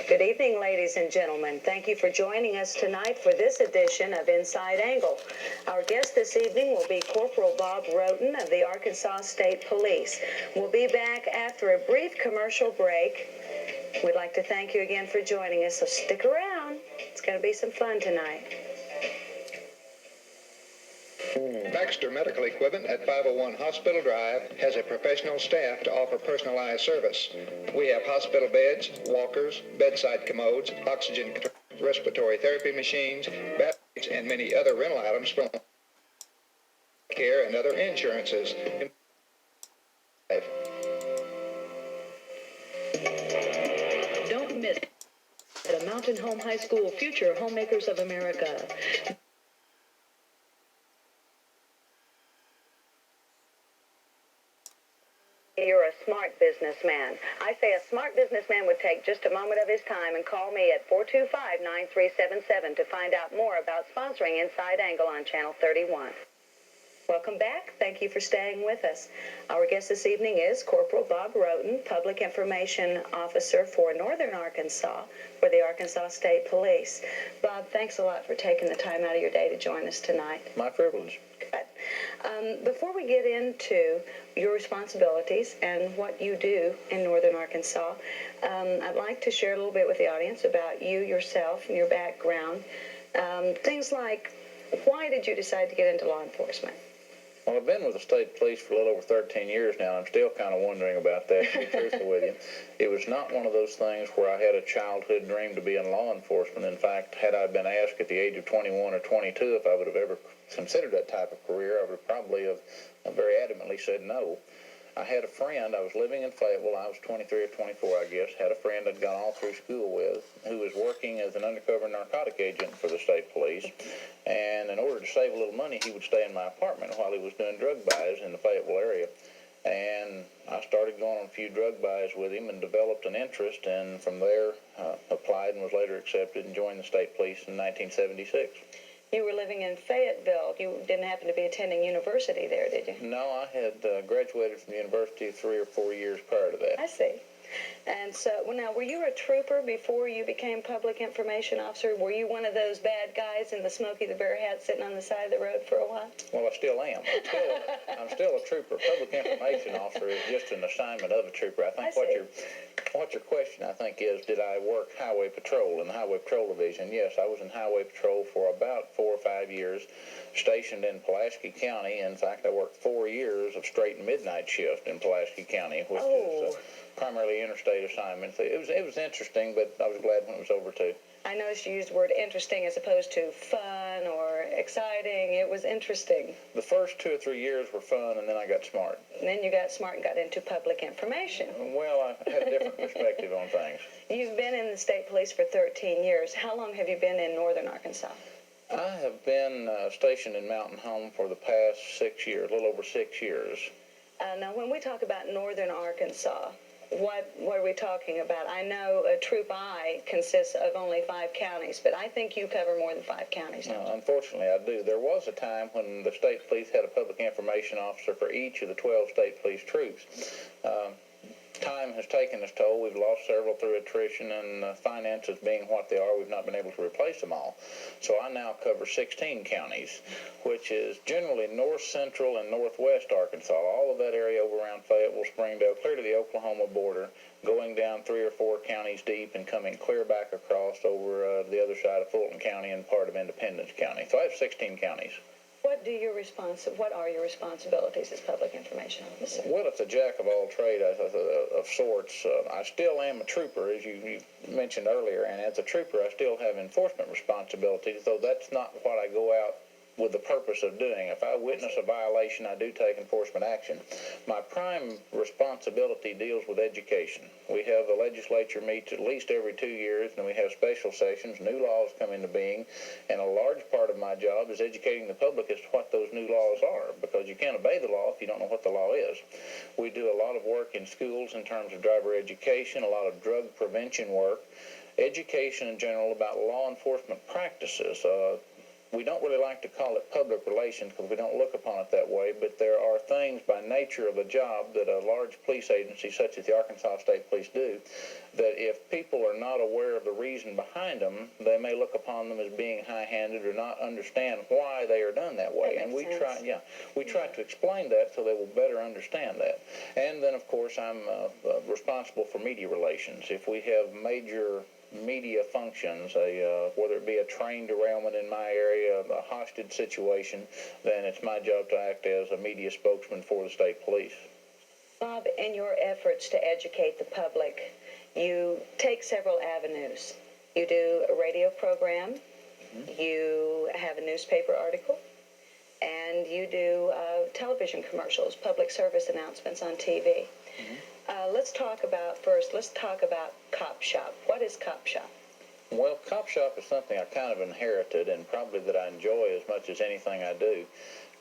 Good evening, ladies and gentlemen. Thank you for joining us tonight for this edition of Inside Angle. Our guest this evening will be Corporal Bob ROTEN of the Arkansas State Police. We'll be back after a brief commercial break. We'd like to thank you again for joining us, so stick around. It's going to be some fun tonight. Baxter Medical Equipment at 501 Hospital Drive has a professional staff to offer personalized service. We have hospital beds, walkers, bedside commodes, oxygen respiratory therapy machines, batteries, and many other rental items from care and other insurances. Don't miss the Mountain Home High School Future Homemakers of America. You're a smart businessman. I say a smart businessman would take just a moment of his time and call me at 425-9377 to find out more about sponsoring Inside Angle on Channel 31. Welcome back. Thank you for staying with us. Our guest this evening is Corporal Bob ROTEN, Public Information Officer for Northern Arkansas for the Arkansas State Police. Bob, thanks a lot for taking the time out of your day to join us tonight. My privilege. Good. Before we get into your responsibilities and what you do in Northern Arkansas, I'd like to share a little bit with the audience about you, yourself, and your background. Things like, why did you decide to get into law enforcement? Well, I've been with the state police for a little over 13 years now. I'm still kind of wondering about that, to be truthful with you. It was not one of those things where I had a childhood dream to be in law enforcement. In fact, had I been asked at the age of 21 or 22 if I would have ever considered that type of career, I would probably have very adamantly said no. I had a friend, I was living in Fayetteville, I was 23 or 24, I guess, had a friend I'd gone all through school with who was working as an undercover narcotic agent for the state police, and in order to save a little money, he would stay in my apartment while he was doing drug buys in the Fayetteville area, and I started going on a few drug buys with him and developed an interest, and from there applied and was later accepted and joined the state police in 1976. You were living in Fayetteville. You didn't happen to be attending university there, did you? No, I had graduated from the university 3 or 4 years prior to that. I see. And so, well, now, were you a trooper before you became public information officer? Were you one of those bad guys in the Smokey the Bear hat sitting on the side of the road for a while? Well, I still am. I'm still a trooper. Public information officer is just an assignment of a trooper. I think what your question, I think, is, did I work highway patrol in the highway patrol division? Yes, I was in highway patrol for about 4 or 5 years, stationed in Pulaski County. In fact, I worked 4 years of straight midnight shift in Pulaski County, which is primarily interstate assignments. It was interesting, but I was glad when it was over, too. I noticed you used the word interesting as opposed to fun or exciting. It was interesting. The first 2 or 3 years were fun, and then I got smart. And then you got smart and got into public information. Well, I had a different perspective on things. You've been in the state police for 13 years. How long have you been in Northern Arkansas? I have been stationed in Mountain Home for the past 6 years, a little over 6 years. Now, when we talk about Northern Arkansas, what are we talking about? I know Troop I consists of only 5 counties, but I think you cover more than 5 counties. No, unfortunately, I do. There was a time when the state police had a public information officer for each of the 12 state police troops. Time has taken its toll. We've lost several through attrition, and finances being what they are, we've not been able to replace them all. So I now cover 16 counties, which is generally north central and northwest Arkansas, all of that area over around Fayetteville, Springdale, clear to the Oklahoma border, going down 3 or 4 counties deep and coming clear back across over the other side of Fulton County and part of Independence County. So I have 16 counties. What are your responsibilities as public information officer? Well, it's a jack of all trades of sorts. I still am a trooper, as you mentioned earlier, and as a trooper, I still have enforcement responsibilities, though that's not what I go out with the purpose of doing. If I witness a violation, I do take enforcement action. My prime responsibility deals with education. We have the legislature meets at least every 2 years, and we have special sessions. New laws come into being, and a large part of my job is educating the public as to what those new laws are, because you can't obey the law if you don't know what the law is. We do a lot of work in schools in terms of driver education, a lot of drug prevention work, education in general about law enforcement practices. we don't really like to call it public relations because we don't look upon it that way, but there are things by nature of a job that a large police agency such as the Arkansas State Police do, that if people are not aware of the reason behind them, they may look upon them as being high-handed or not understand why they are done that way. And we try to explain that so they will better understand that. And then, of course, I'm responsible for media relations. If we have major media functions, whether it be a train derailment in my area, a hostage situation, then it's my job to act as a media spokesman for the state police. Bob, in your efforts to educate the public, you take several avenues. You do a radio program, you have a newspaper article, and you do television commercials, public service announcements on TV. Let's talk about Cop Shop. What is Cop Shop? Well, Cop Shop is something I kind of inherited and probably that I enjoy as much as anything I do.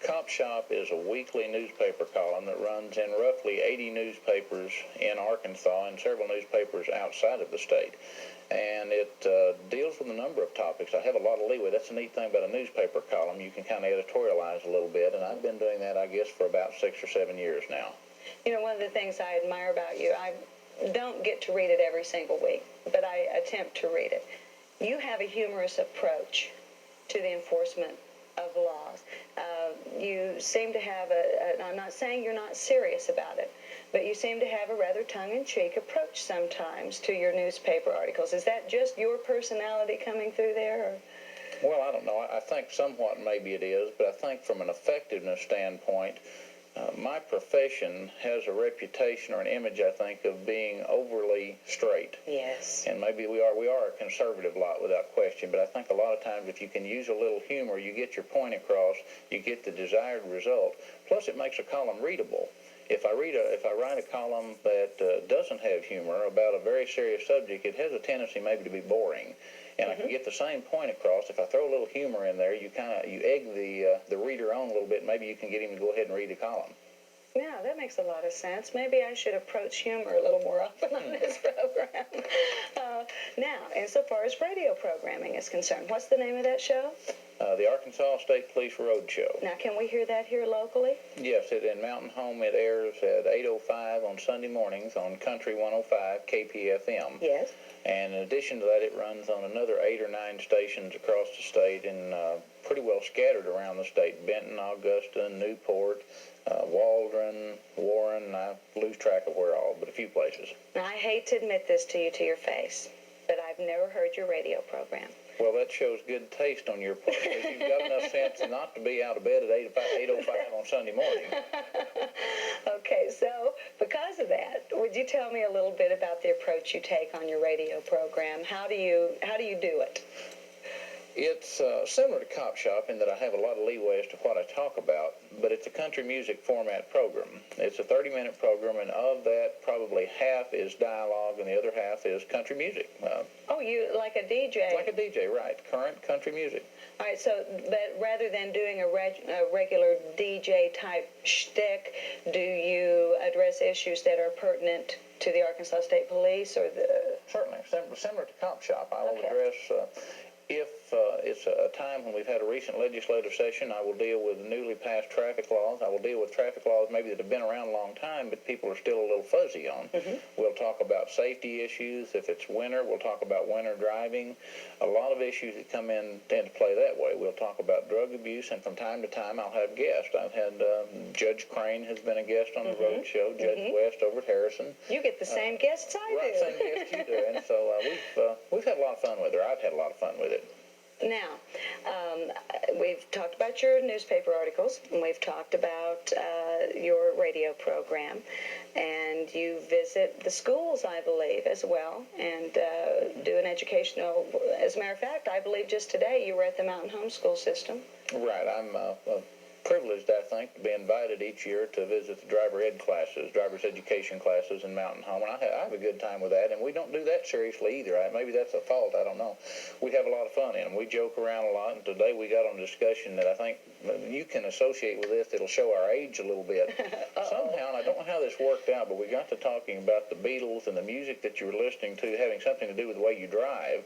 Cop Shop is a weekly newspaper column that runs in roughly 80 newspapers in Arkansas and several newspapers outside of the state. And it deals with a number of topics. I have a lot of leeway. That's the neat thing about a newspaper column. You can kind of editorialize a little bit, and I've been doing that, I guess, for about 6 or 7 years now. You know, one of the things I admire about you, I don't get to read it every single week, but I attempt to read it. You have a humorous approach to the enforcement of laws. You seem to have I'm not saying you're not serious about it, but you seem to have a rather tongue-in-cheek approach sometimes to your newspaper articles. Is that just your personality coming through there? Or? Well, I don't know. I think somewhat maybe it is, but I think from an effectiveness standpoint, my profession has a reputation or an image, I think, of being overly straight. Yes. And maybe we are a conservative lot without question, but I think a lot of times if you can use a little humor, you get your point across, you get the desired result. Plus, it makes a column readable. If I write a column that doesn't have humor about a very serious subject, it has a tendency maybe to be boring. And I can get the same point across. If I throw a little humor in there, you egg the reader on a little bit. Maybe you can get him to go ahead and read the column. Yeah, that makes a lot of sense. Maybe I should approach humor a little more often on this program. Now, insofar as radio programming is concerned, what's the name of that show? The Arkansas State Police Roadshow. Now, can we hear that here locally? Yes, in Mountain Home it airs at 8:05 on Sunday mornings on Country 105 KPFM. Yes. And in addition to that, it runs on another 8 or 9 stations across the state and pretty well scattered around the state. Benton, Augusta, Newport, Waldron, Warren, I lose track of where all, but a few places. Now, I hate to admit this to you to your face, but I've never heard your radio program. Well, that shows good taste on your part, because you've got enough sense not to be out of bed at 8:05 on Sunday morning. Okay, so because of that, would you tell me a little bit about the approach you take on your radio program? How do you do it? It's similar to Cop Shop in that I have a lot of leeway as to what I talk about, but it's a country music format program. It's a 30-minute program, and of that, probably half is dialogue, and the other half is country music. You like a DJ? Like a DJ, right. Current country music. All right, so that rather than doing a regular DJ-type shtick, do you address issues that are pertinent to the Arkansas State Police or the... Certainly. Similar to Cop Shop, I will address... If it's a time when we've had a recent legislative session, I will deal with newly passed traffic laws. I will deal with traffic laws maybe that have been around a long time, but people are still a little fuzzy on. We'll talk about safety issues. If it's winter, we'll talk about winter driving. A lot of issues that come in tend to play that way. We'll talk about drug abuse, and from time to time I'll have guests. I've had Judge Crane has been a guest on the Roadshow, Judge West over at Harrison. You get the same guests I do. Right, same guests you do. And so we've had a lot of fun with her. I've had a lot of fun with it. Now, we've talked about your newspaper articles, and we've talked about your radio program, and you visit the schools, I believe, as well, and do an educational... As a matter of fact, I believe just today you were at the Mountain Home School System. Right. I'm privileged, I think, to be invited each year to visit the driver's education classes in Mountain Home, and I have a good time with that, and we don't do that seriously either. Maybe that's a fault, I don't know. We have a lot of fun in them. We joke around a lot, and today we got on a discussion that I think you can associate with this. It'll show our age a little bit. Somehow, and I don't know how this worked out, but we got to talking about the Beatles and the music that you were listening to having something to do with the way you drive,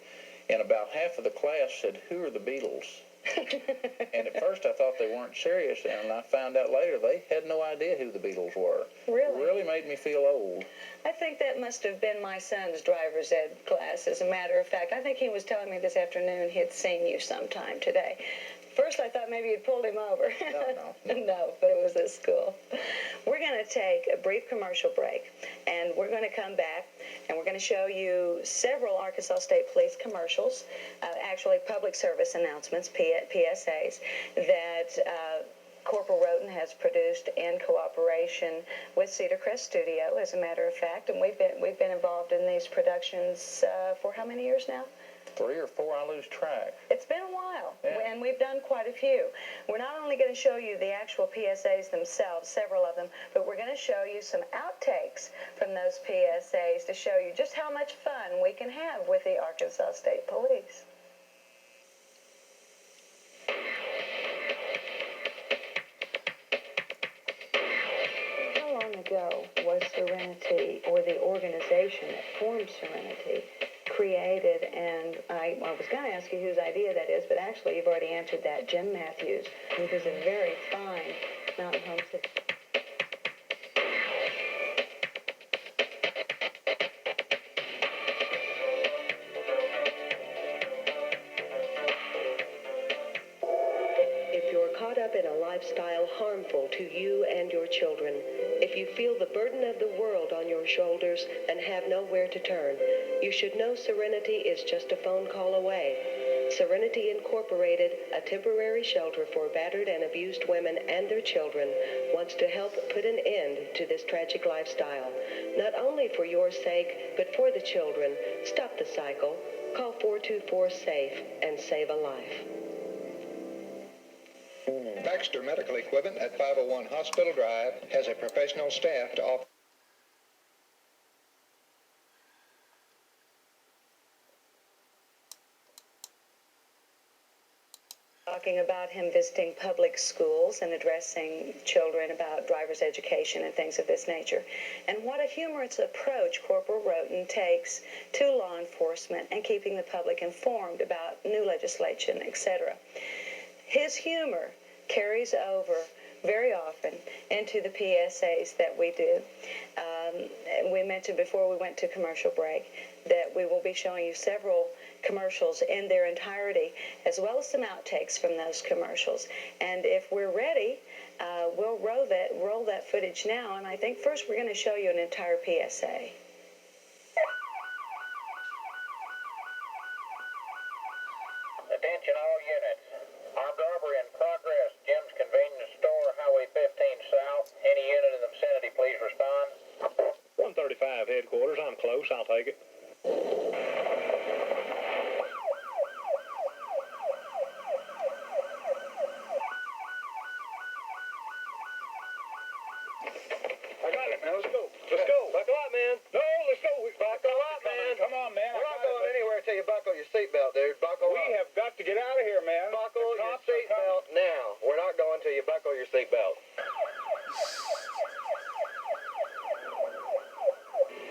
and about half of the class said, "Who are the Beatles?" And at first I thought they weren't serious, and I found out later they had no idea who the Beatles were. Really? It really made me feel old. I think that must have been my son's driver's ed class, as a matter of fact. I think he was telling me this afternoon he'd seen you sometime today. First, I thought maybe you'd pulled him over. No. No, but it was at school. We're going to take a brief commercial break, and we're going to come back, and we're going to show you several Arkansas State Police commercials, actually public service announcements, PSAs, that Corporal Roten has produced in cooperation with Cedar Crest Studio, as a matter of fact, and we've been involved in these productions for how many years now? 3 or 4, I lose track. It's been a while, yeah. And we've done quite a few. We're not only going to show you the actual PSAs themselves, several of them, but we're going to show you some outtakes from those PSAs to show you just how much fun we can have with the Arkansas State Police. How long ago was Serenity, or the organization that formed Serenity, created? And I was going to ask you whose idea that is, but actually you've already answered that. Jim Matthews, who is a very fine mountain home city. If you're caught up in a lifestyle harmful to you and your children, if you feel the burden of the world on your shoulders and have nowhere to turn, you should know Serenity is just a phone call away. Serenity Incorporated, a temporary shelter for battered and abused women and their children, wants to help put an end to this tragic lifestyle. Not only for your sake, but for the children. Stop the cycle. Call 424-SAFE and save a life. Baxter Medical Equipment at 501 Hospital Drive has a professional staff to offer. Talking about him visiting public schools and addressing children about driver's education and things of this nature. And what a humorous approach Corporal Roten takes to law enforcement and keeping the public informed about new legislation, etc. His humor carries over very often into the PSAs that we do. We mentioned before we went to commercial break that we will be showing you several commercials in their entirety, as well as some outtakes from those commercials. And if we're ready, we'll roll that footage now. And I think first we're going to show you an entire PSA. Attention all units. Armed robbery in progress. Jim's Convenience Store, Highway 15 South. Any unit in the vicinity, please respond. 135 headquarters. I'm close. I'll take it. I got it, man. Let's go. Let's go. Buckle up, man. No, let's go. Buckle up, man. Come on, man. We're not going anywhere until you buckle your seatbelt, dude. Buckle up. We have got to get out of here, man. Buckle your seatbelt now. We're not going till you buckle your seatbelt.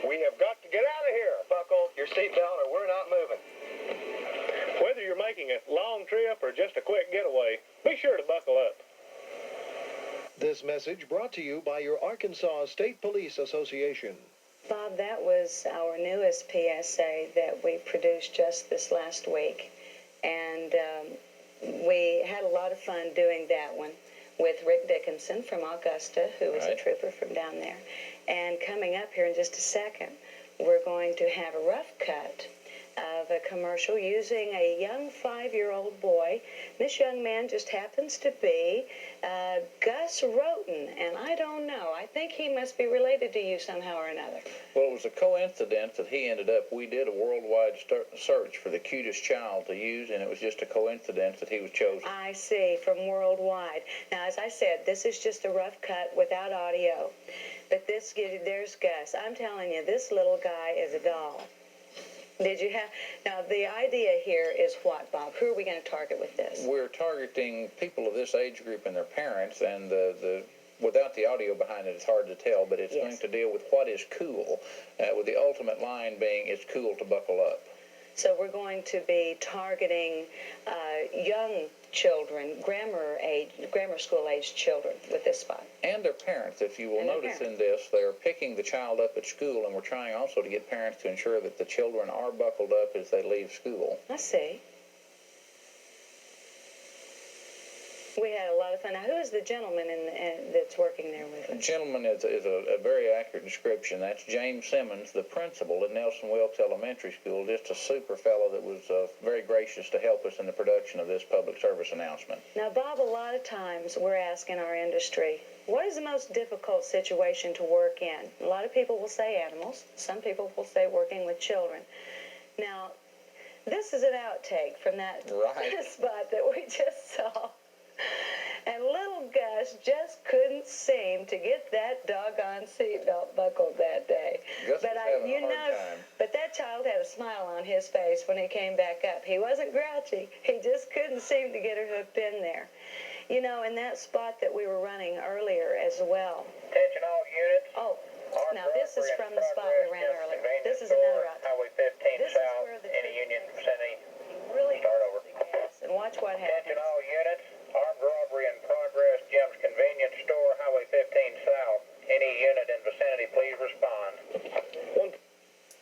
We have got to get out of here. Buckle your seatbelt or we're not moving. Whether you're making a long trip or just a quick getaway, be sure to buckle up. This message brought to you by your Arkansas State Police Association. Bob, that was our newest PSA that we produced just this last week. And we had a lot of fun doing that one with Rick Dickinson from Augusta, who is a trooper from down there. And coming up here in just a second, we're going to have a rough cut of a commercial using a young 5-year-old boy. This young man just happens to be Gus Roten, and I don't know. I think he must be related to you somehow or another. Well, it was a coincidence that he ended up, we did a worldwide search for the cutest child to use, and it was just a coincidence that he was chosen. I see, from worldwide. Now, as I said, this is just a rough cut without audio. But there's Gus. I'm telling you, this little guy is a doll. Did you have... Now, the idea here is what, Bob? Who are we going to target with this? We're targeting people of this age group and their parents, and without the audio behind it, it's hard to tell, but it's going to deal with what is cool, with the ultimate line being, it's cool to buckle up. So we're going to be targeting young children, grammar school age children with this spot. And their parents. If you will And their notice parents. in this, they're picking the child up at school, and we're trying also to get parents to ensure that the children are buckled up as they leave school. I see. We had a lot of fun. Now, who is the gentleman that's working there with The us? gentleman is a very accurate description. That's James Simmons, the principal at Nelson Wilkes Elementary School, just a super fellow that was very gracious to help us in the production of this public service announcement. Now, Bob, a lot of times we're asked in our industry, what is the most difficult situation to work in? A lot of people will say animals. Some people will say working with children. Now, this is an outtake from that Right. spot that we just saw. And little Gus just couldn't seem to get that doggone seatbelt buckled that day. Gus was having a hard time. But that child had a smile on his face when he came back up. He wasn't grouchy. He just couldn't seem to get her hooked in there. You know, in that spot that we were running earlier as well. Attention all units. Oh, Armed now this is robbery from in the spot we progress, ran Jim's earlier. convenience This is store, another outtake. Highway 15 This is South, where the any union vicinity. Really Start over. gas. And watch what Attention happens. all units. Armed robbery in progress, Jim's convenience store, Highway 15 South. Any unit in vicinity, please respond.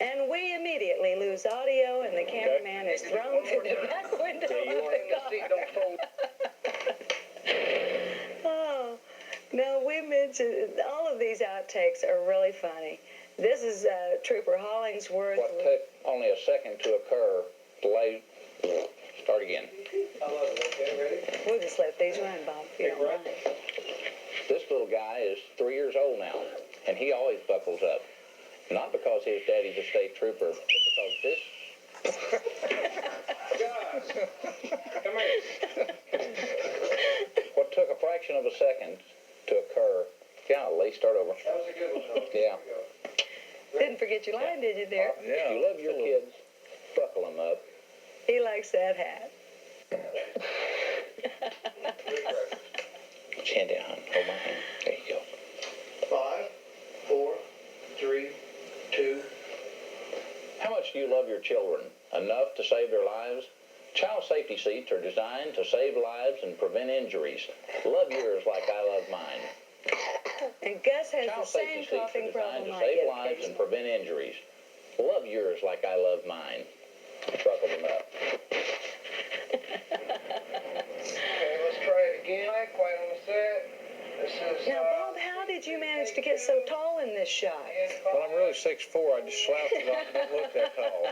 And we immediately lose audio, and the cameraman is thrown through the back window of the car. Oh, no, we mentioned all of these outtakes are really funny. This is Trooper Hollingsworth. What took only a second to occur, delay, start again. We'll just let these run, Bob, if you don't mind. This little guy is 3 years old now, and he always buckles up. Not because his daddy's a state trooper, but because this... Come here. What took a fraction of a second to occur... Yeah, Lee, start over. That was a good one. Yeah. Didn't forget your line, did you, there? If you love your kids, buckle them up. He likes that hat. Put your hand down, hon. Hold my hand. There you go. 5, 4, 3, 2. How much do you love your children? Enough to save their lives? Child safety seats are designed to save lives and prevent injuries. Love yours like I love mine. And Gus has Child the same safety seats are coughing designed problem to I save get lives and occasionally. prevent injuries. Love yours like I love mine. Buckle them up. Okay, let's try it again. Quiet on the set. This is... Now, Bob, how did you manage to get so tall in this shot? Well, I'm really 6'4". I just slouched a lot and don't look that tall.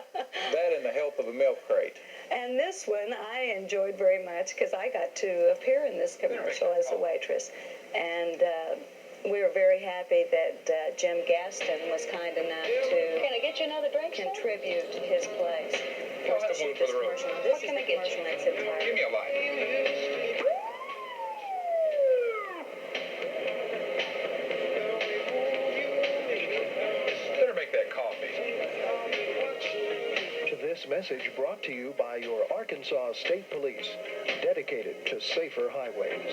That and the help of a milk crate. And this one I enjoyed very much because I got to appear in this commercial as a waitress. And we were very happy that Jim Gaston was kind enough to... Can I get you another drink? Contribute his place. I'll have one for the road. This is the commercial in its entirety. Give me a light. Better make that coffee. This message brought to you by your Arkansas State Police, dedicated to safer highways.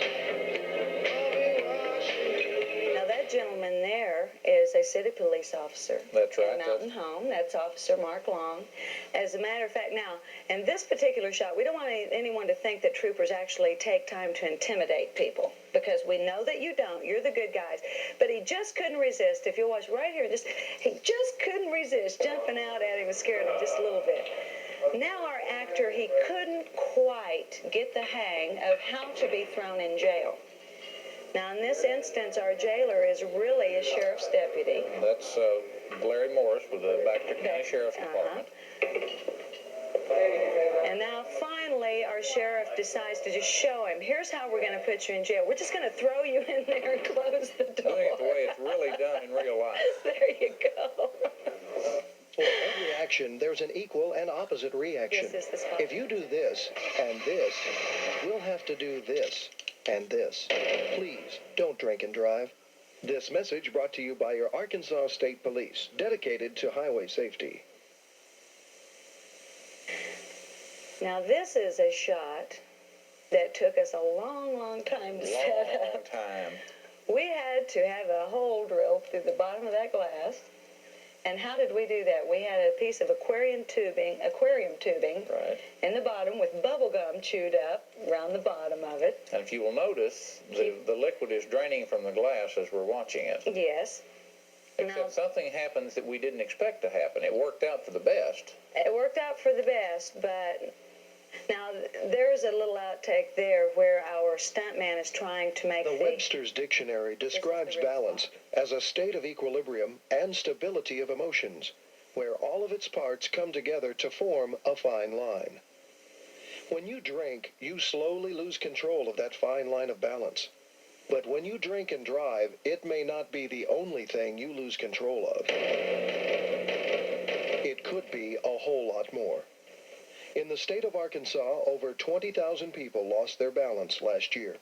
Now, that gentleman there is a city police officer. That's right. In Mountain Home. That's Officer Mark Long. As a matter of fact, now, in this particular shot, we don't want anyone to think that troopers actually take time to intimidate people, because we know that you don't. You're the good guys. But he just couldn't resist. If you'll watch right here, he just couldn't resist jumping out at him and scaring him just a little bit. Now our actor, he couldn't quite get the hang of how to be thrown in jail. Now, in this instance, our jailer is really a sheriff's deputy. That's Larry Morris with the Baxter County Sheriff's Department. And now, finally, our sheriff decides to just show him, here's how we're going to put you in jail. We're just going to throw you in there and close the door. Doing it the way it's really done in real life. There you go. For every action, there's an equal and opposite reaction. This is the spot. If you do this and this, we'll have to do this and this. Please, don't drink and drive. This message brought to you by your Arkansas State Police, dedicated to highway safety. Now, this is a shot that took us a long, long time to set up. Long time. We had to have a hole drilled through the bottom of that glass. And how did we do that? We had a piece of aquarium tubing Right. in the bottom with bubble gum chewed up around the bottom of it. And if you will notice, the liquid is draining from the glass as we're watching it. Yes. Except something happens that we didn't expect to happen. It worked out for the best. It worked out for the best, but now there's a little outtake there where our stuntman is trying to make The Webster's Dictionary describes balance as a state of equilibrium and stability of emotions, where all of its parts come together to form a fine line. When you drink, you slowly lose control of that fine line of balance. But when you drink and drive, it may not be the only thing you lose control of. It could be a whole lot more. In the state of Arkansas, over 20,000 people lost their balance last year.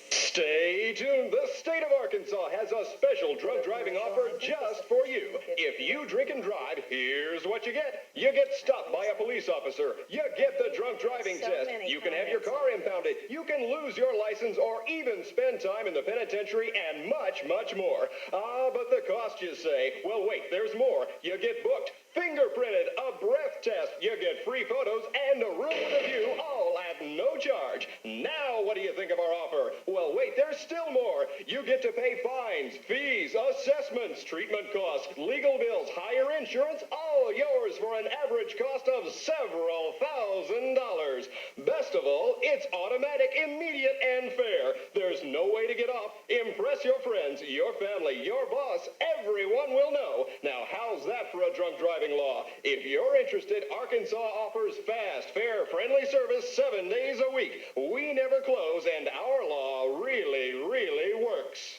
Stay tuned. The state of Arkansas has a special drunk driving offer just for you. If you drink and drive, here's what you get. You get stopped by a police officer. You get the drunk driving test. You can have your car impounded. You can lose your license or even spend time in the penitentiary and much, much more. But the cost, you say? Well, wait, there's more. You get booked, fingerprinted, a breath test. You get free photos and a room with a view, all at no charge. Now, what do you think of our offer? Well, wait, there's still more. You get to pay fines, fees, assessments, treatment costs, legal bills, higher insurance, all yours for an average cost of several $1,000s. Best of all, it's automatic, immediate, and fair. There's no way to get off. Impress your friends, your family, your boss. Everyone will know. Now, how's that for a drunk driving law? If you're interested, Arkansas offers fast, fair, friendly service 7 days a week. We never close, and our law really, really works.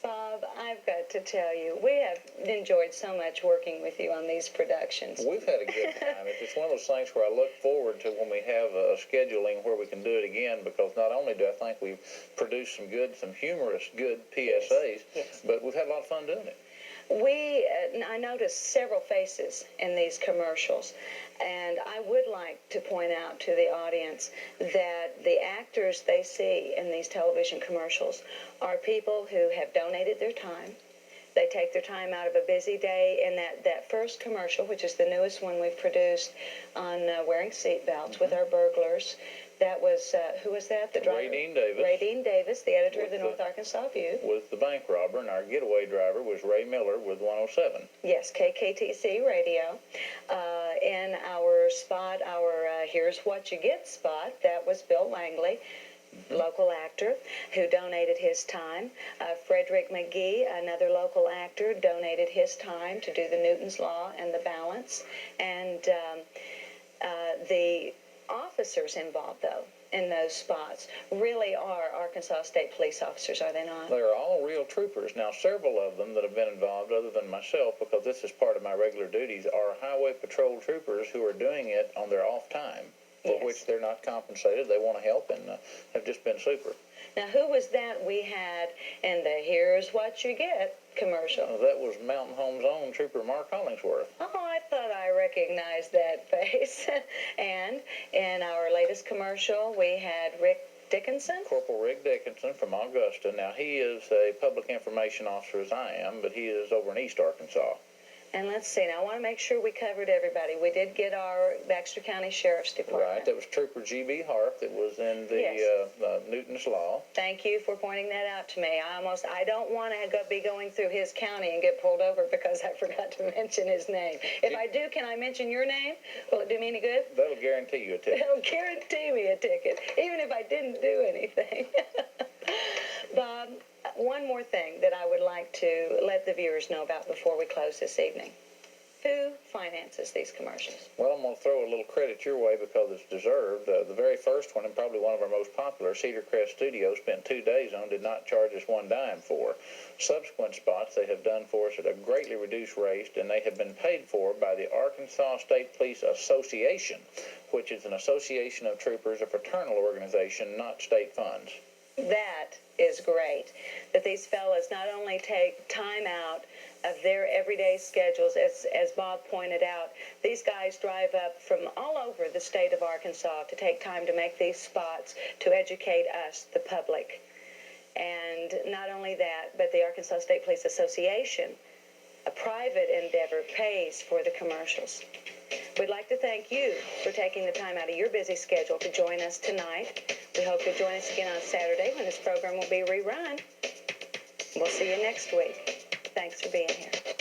Bob, I've got to tell you, we have enjoyed so much working with you on these productions. We've had a good time. It's one of those things where I look forward to when we have a scheduling where we can do it again, because not only do I think we've produced some humorous, good PSAs, Yes. but we've had a lot of fun doing it. I noticed several faces in these commercials, and I would like to point out to the audience that the actors they see in these television commercials are people who have donated their time. They take their time out of a busy day, and that first commercial, which is the newest one we've produced on wearing seatbelts with our burglars, that was, who was that? The driver? Radine Davis. Radine Davis, the editor of With the North Arkansas View. Was the bank robber, and our getaway driver was Ray Miller with 107. Yes, KKTC radio. In our spot, our Here's What You Get spot, that was Bill Langley, local actor, who donated his time. Frederick McGee, another local actor, donated his time to do the Newton's Law and the balance. And the officers involved, though, in those spots really are Arkansas State Police officers, are they not? They're all real troopers. Now, several of them that have been involved, other than myself, because this is part of my regular duties, are highway patrol troopers who are doing it on their off time, for Yes. which they're not compensated. They want to help and have just been super. Now, who was that we had in the Here's What You Get commercial? That was Mountain Home's own Trooper Mark Hollingsworth. Oh, I thought I recognized that face. And in our latest commercial, we had Rick Dickinson. Corporal Rick Dickinson from Augusta. Now, he is a public information officer as I am, but he is over in East Arkansas. And let's see, now I want to make sure we covered everybody. We did get our Baxter County Sheriff's Department. Right, that was Trooper G.B. Harp that was in the Yes. Newton's Law. Thank you for pointing that out to me. I don't want to be going through his county and get pulled over because I forgot to mention his name. If I do, can I mention your name? Will it do me any good? That'll guarantee you a ticket. It'll guarantee me a ticket, even if I didn't do anything. Bob, one more thing that I would like to let the viewers know about before we close this evening. Who finances these commercials? Well, I'm going to throw a little credit your way because it's deserved. The very first one, and probably one of our most popular, Cedar Crest Studios, spent 2 days on, did not charge us one dime for. Subsequent spots they have done for us at a greatly reduced rate, and they have been paid for by the Arkansas State Police Association, which is an association of troopers, a fraternal organization, not state funds. That is great, that these fellas not only take time out of their everyday schedules, as Bob pointed out, these guys drive up from all over the state of Arkansas to take time to make these spots to educate us, the public. And not only that, but the Arkansas State Police Association A private endeavor pays for the commercials. We'd like to thank you for taking the time out of your busy schedule to join us tonight. We hope you'll join us again on Saturday when this program will be rerun. We'll see you next week. Thanks for being here.